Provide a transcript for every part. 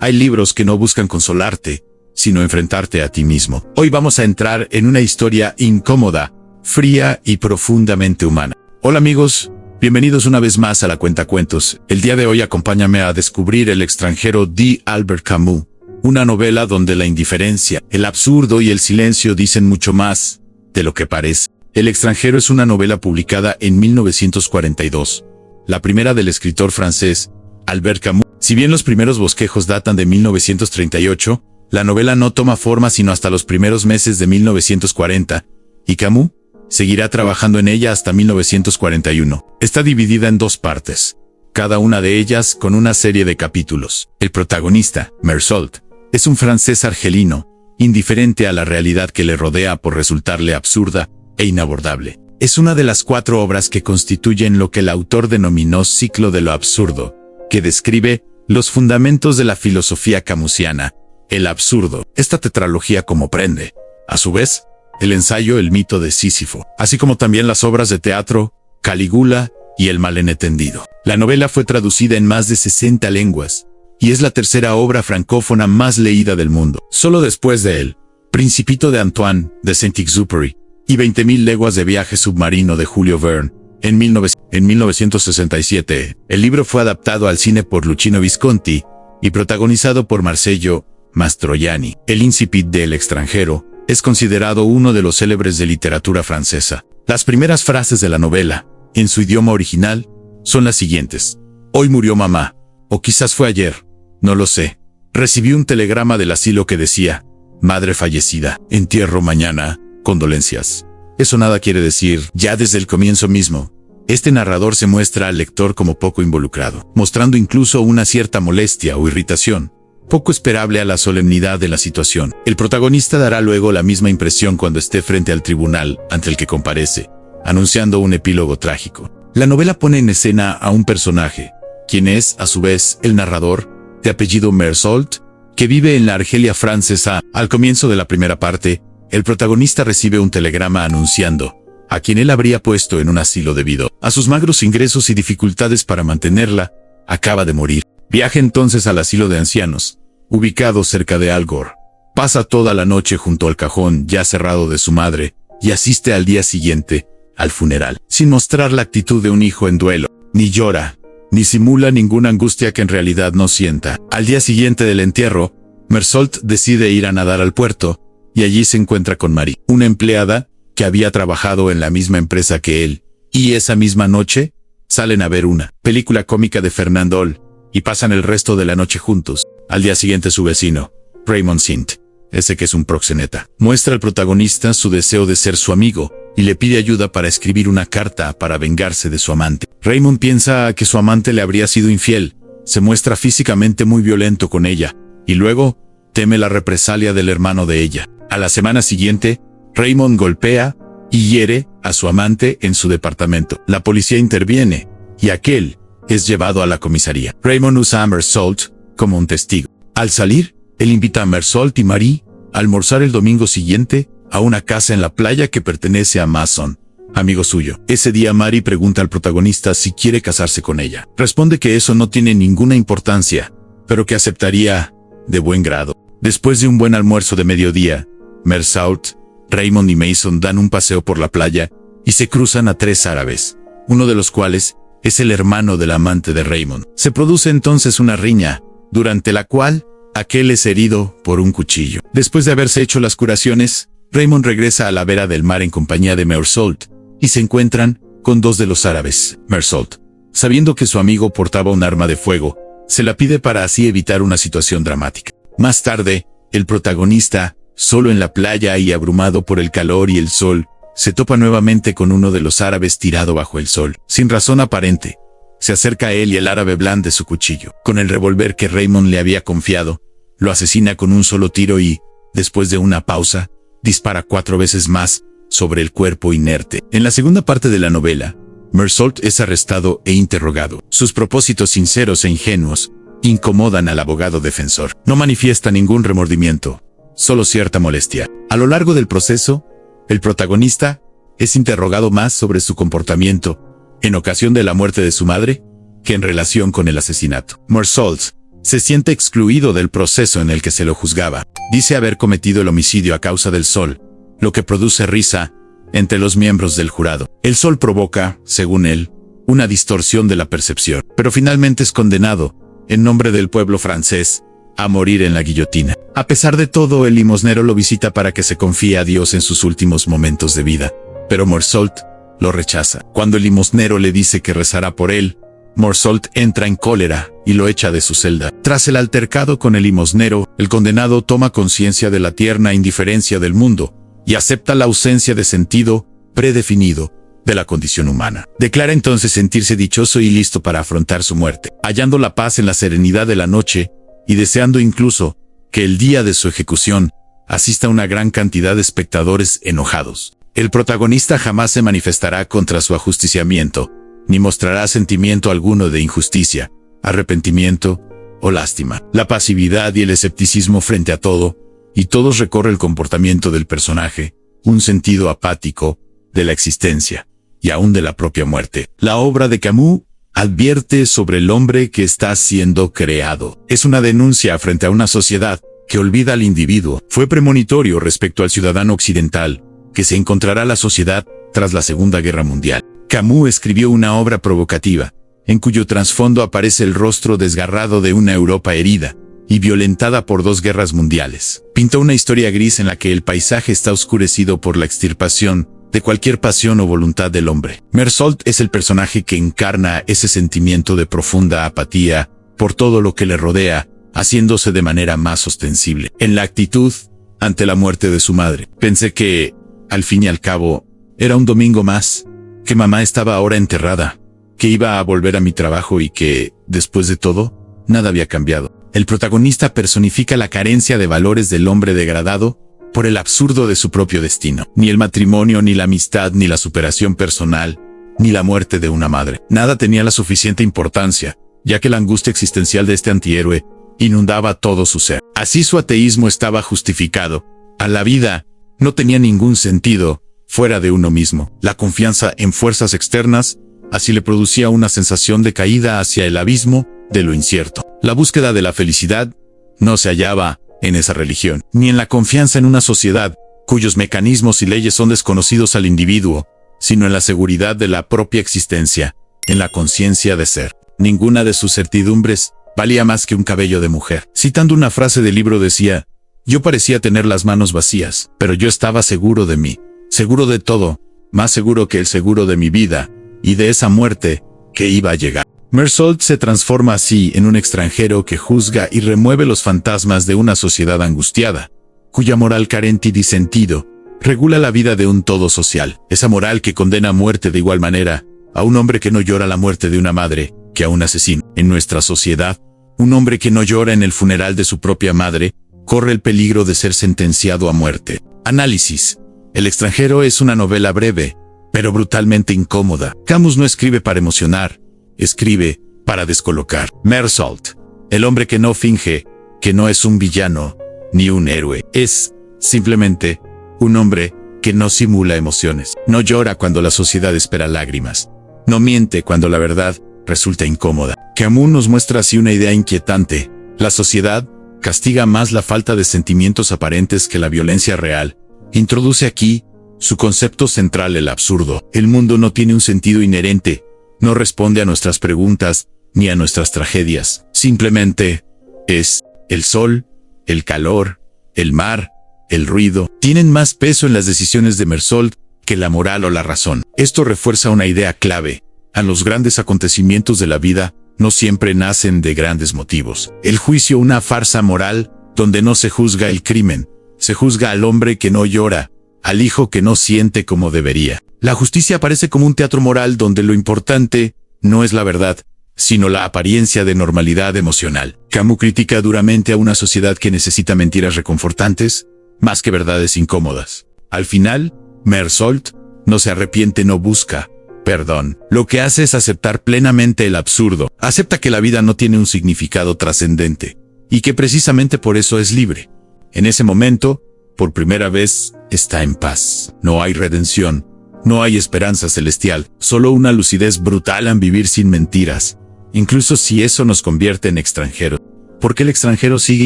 Hay libros que no buscan consolarte, sino enfrentarte a ti mismo. Hoy vamos a entrar en una historia incómoda, fría y profundamente humana. Hola amigos, bienvenidos una vez más a la Cuentacuentos. El día de hoy acompáñame a descubrir El extranjero de Albert Camus, una novela donde la indiferencia, el absurdo y el silencio dicen mucho más de lo que parece. El extranjero es una novela publicada en 1942, la primera del escritor francés Albert Camus. Si bien los primeros bosquejos datan de 1938, la novela no toma forma sino hasta los primeros meses de 1940, y Camus seguirá trabajando en ella hasta 1941. Está dividida en dos partes, cada una de ellas con una serie de capítulos. El protagonista, Mersault, es un francés argelino, indiferente a la realidad que le rodea por resultarle absurda e inabordable. Es una de las 4 obras que constituyen lo que el autor denominó ciclo de lo absurdo, que describe los fundamentos de la filosofía camusiana, el absurdo. Esta tetralogía comprende, a su vez, el ensayo El mito de Sísifo, así como también las obras de teatro, Calígula y El malentendido. La novela fue traducida en más de 60 lenguas, y es la tercera obra francófona más leída del mundo, solo después de El Principito de Antoine de Saint-Exupéry y 20.000 leguas de viaje submarino de Julio Verne. En 1967, el libro fue adaptado al cine por Luchino Visconti y protagonizado por Marcello Mastroianni. El incipit de El extranjero es considerado uno de los célebres de literatura francesa. Las primeras frases de la novela, en su idioma original, son las siguientes: hoy murió mamá, o quizás fue ayer, no lo sé. Recibí un telegrama del asilo que decía, madre fallecida, entierro mañana, condolencias. Eso nada quiere decir. Ya desde el comienzo mismo, este narrador se muestra al lector como poco involucrado, mostrando incluso una cierta molestia o irritación, poco esperable a la solemnidad de la situación. El protagonista dará luego la misma impresión cuando esté frente al tribunal ante el que comparece, anunciando un epílogo trágico. La novela pone en escena a un personaje, quien es, a su vez, el narrador, de apellido Mersault, que vive en la Argelia francesa. Al comienzo de la primera parte, el protagonista recibe un telegrama anunciando a quien él habría puesto en un asilo debido a sus magros ingresos y dificultades para mantenerla, acaba de morir. Viaja entonces al asilo de ancianos, ubicado cerca de Algor. Pasa toda la noche junto al cajón ya cerrado de su madre y asiste al día siguiente al funeral, sin mostrar la actitud de un hijo en duelo. Ni llora, ni simula ninguna angustia que en realidad no sienta. Al día siguiente del entierro, Mersault decide ir a nadar al puerto, y allí se encuentra con Marie, una empleada que había trabajado en la misma empresa que él, y esa misma noche salen a ver una película cómica de Fernand Hall, y pasan el resto de la noche juntos. Al día siguiente su vecino, Raymond Sint, ese que es un proxeneta, muestra al protagonista su deseo de ser su amigo, y le pide ayuda para escribir una carta para vengarse de su amante. Raymond piensa que su amante le habría sido infiel, se muestra físicamente muy violento con ella, y luego teme la represalia del hermano de ella. A la semana siguiente, Raymond golpea y hiere a su amante en su departamento. La policía interviene, y aquel es llevado a la comisaría. Raymond usa a Mersault como un testigo. Al salir, él invita a Mersault y Marie a almorzar el domingo siguiente a una casa en la playa que pertenece a Masson, amigo suyo. Ese día Marie pregunta al protagonista si quiere casarse con ella. Responde que eso no tiene ninguna importancia, pero que aceptaría de buen grado. Después de un buen almuerzo de mediodía, Mersault, Raymond y Mason dan un paseo por la playa y se cruzan a 3 árabes, uno de los cuales es el hermano del amante de Raymond. Se produce entonces una riña, durante la cual aquel es herido por un cuchillo. Después de haberse hecho las curaciones, Raymond regresa a la vera del mar en compañía de Mersault y se encuentran con 2 de los árabes. Mersault, sabiendo que su amigo portaba un arma de fuego, se la pide para así evitar una situación dramática. Más tarde, el protagonista, solo en la playa y abrumado por el calor y el sol, se topa nuevamente con uno de los árabes tirado bajo el sol. Sin razón aparente, se acerca a él y el árabe blande su cuchillo. Con el revólver que Raymond le había confiado, lo asesina con un solo tiro y, después de una pausa, dispara 4 veces más sobre el cuerpo inerte. En la segunda parte de la novela, Mersault es arrestado e interrogado. Sus propósitos sinceros e ingenuos incomodan al abogado defensor. No manifiesta ningún remordimiento, solo cierta molestia. A lo largo del proceso, el protagonista es interrogado más sobre su comportamiento en ocasión de la muerte de su madre que en relación con el asesinato. Mersault se siente excluido del proceso en el que se lo juzgaba. Dice haber cometido el homicidio a causa del sol, lo que produce risa entre los miembros del jurado. El sol provoca, según él, una distorsión de la percepción, pero finalmente es condenado, en nombre del pueblo francés, a morir en la guillotina. A pesar de todo, el limosnero lo visita para que se confíe a Dios en sus últimos momentos de vida, pero Meursault lo rechaza. Cuando el limosnero le dice que rezará por él, Meursault entra en cólera y lo echa de su celda. Tras el altercado con el limosnero, el condenado toma conciencia de la tierna indiferencia del mundo y acepta la ausencia de sentido predefinido de la condición humana. Declara entonces sentirse dichoso y listo para afrontar su muerte, hallando la paz en la serenidad de la noche y deseando incluso que el día de su ejecución asista una gran cantidad de espectadores enojados. El protagonista jamás se manifestará contra su ajusticiamiento, ni mostrará sentimiento alguno de injusticia, arrepentimiento o lástima. La pasividad y el escepticismo frente a todo, y todos recorre el comportamiento del personaje, un sentido apático de la existencia, y aún de la propia muerte. La obra de Camus advierte sobre el hombre que está siendo creado. Es una denuncia frente a una sociedad que olvida al individuo. Fue premonitorio respecto al ciudadano occidental, que se encontrará la sociedad tras la Segunda Guerra Mundial. Camus escribió una obra provocativa, en cuyo trasfondo aparece el rostro desgarrado de una Europa herida y violentada por 2 guerras mundiales. Pintó una historia gris en la que el paisaje está oscurecido por la extirpación de cualquier pasión o voluntad del hombre. Meursault es el personaje que encarna ese sentimiento de profunda apatía por todo lo que le rodea, haciéndose de manera más ostensible en la actitud ante la muerte de su madre. Pensé que, al fin y al cabo, era un domingo más, que mamá estaba ahora enterrada, que iba a volver a mi trabajo y que, después de todo, nada había cambiado. El protagonista personifica la carencia de valores del hombre degradado por el absurdo de su propio destino. Ni el matrimonio, ni la amistad, ni la superación personal, ni la muerte de una madre. Nada tenía la suficiente importancia, ya que la angustia existencial de este antihéroe inundaba todo su ser. Así su ateísmo estaba justificado. A la vida no tenía ningún sentido fuera de uno mismo. La confianza en fuerzas externas así le producía una sensación de caída hacia el abismo de lo incierto. La búsqueda de la felicidad no se hallaba en esa religión, ni en la confianza en una sociedad cuyos mecanismos y leyes son desconocidos al individuo, sino en la seguridad de la propia existencia, en la conciencia de ser. Ninguna de sus certidumbres valía más que un cabello de mujer. Citando una frase del libro decía: yo parecía tener las manos vacías, pero yo estaba seguro de mí, seguro de todo, más seguro que el seguro de mi vida y de esa muerte que iba a llegar. Meursault se transforma así en un extranjero que juzga y remueve los fantasmas de una sociedad angustiada, cuya moral carente y disentido regula la vida de un todo social. Esa moral que condena a muerte de igual manera a un hombre que no llora la muerte de una madre que a un asesino. En nuestra sociedad, un hombre que no llora en el funeral de su propia madre corre el peligro de ser sentenciado a muerte. Análisis. El extranjero es una novela breve, pero brutalmente incómoda. Camus no escribe para emocionar, escribe para descolocar. Meursault, el hombre que no finge, que no es un villano ni un héroe, es simplemente un hombre que no simula emociones. No llora cuando la sociedad espera lágrimas. No miente cuando la verdad resulta incómoda. Camus nos muestra así una idea inquietante. La sociedad castiga más la falta de sentimientos aparentes que la violencia real. Introduce aquí su concepto central, el absurdo. El mundo no tiene un sentido inherente, no responde a nuestras preguntas ni a nuestras tragedias. Simplemente es. El sol, el calor, el mar, el ruido, tienen más peso en las decisiones de Meursault que la moral o la razón. Esto refuerza una idea clave. A los grandes acontecimientos de la vida no siempre nacen de grandes motivos. El juicio, una farsa moral, donde no se juzga el crimen, se juzga al hombre que no llora, al hijo que no siente como debería. La justicia aparece como un teatro moral donde lo importante no es la verdad, sino la apariencia de normalidad emocional. Camus critica duramente a una sociedad que necesita mentiras reconfortantes, más que verdades incómodas. Al final, Meursault no se arrepiente, no busca perdón. Lo que hace es aceptar plenamente el absurdo. Acepta que la vida no tiene un significado trascendente, y que precisamente por eso es libre. En ese momento, por primera vez, está en paz. No hay redención, no hay esperanza celestial, solo una lucidez brutal en vivir sin mentiras, incluso si eso nos convierte en extranjeros. porque el extranjero sigue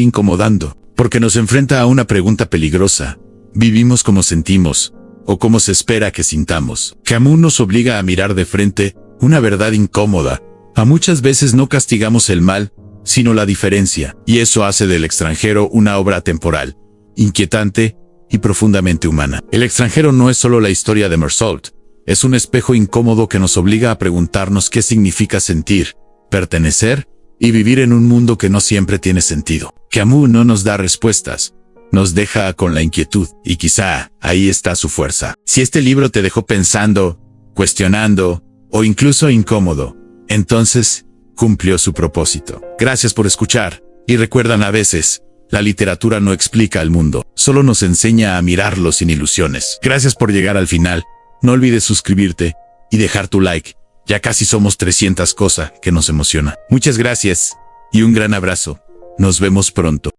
incomodando, porque nos enfrenta a una pregunta peligrosa. ¿Vivimos como sentimos, o como se espera que sintamos? Camus nos obliga a mirar de frente una verdad incómoda. A muchas veces no castigamos el mal, sino la diferencia, y eso hace del extranjero una obra atemporal, inquietante y profundamente humana. El extranjero no es solo la historia de Meursault, es un espejo incómodo que nos obliga a preguntarnos qué significa sentir, pertenecer y vivir en un mundo que no siempre tiene sentido. Camus no nos da respuestas, nos deja con la inquietud, y quizá ahí está su fuerza. Si este libro te dejó pensando, cuestionando o incluso incómodo, entonces cumplió su propósito. Gracias por escuchar, y recuerdan, a veces la literatura no explica al mundo, solo nos enseña a mirarlo sin ilusiones. Gracias por llegar al final. No olvides suscribirte y dejar tu like. Ya casi somos 300, cosa que nos emociona. Muchas gracias y un gran abrazo. Nos vemos pronto.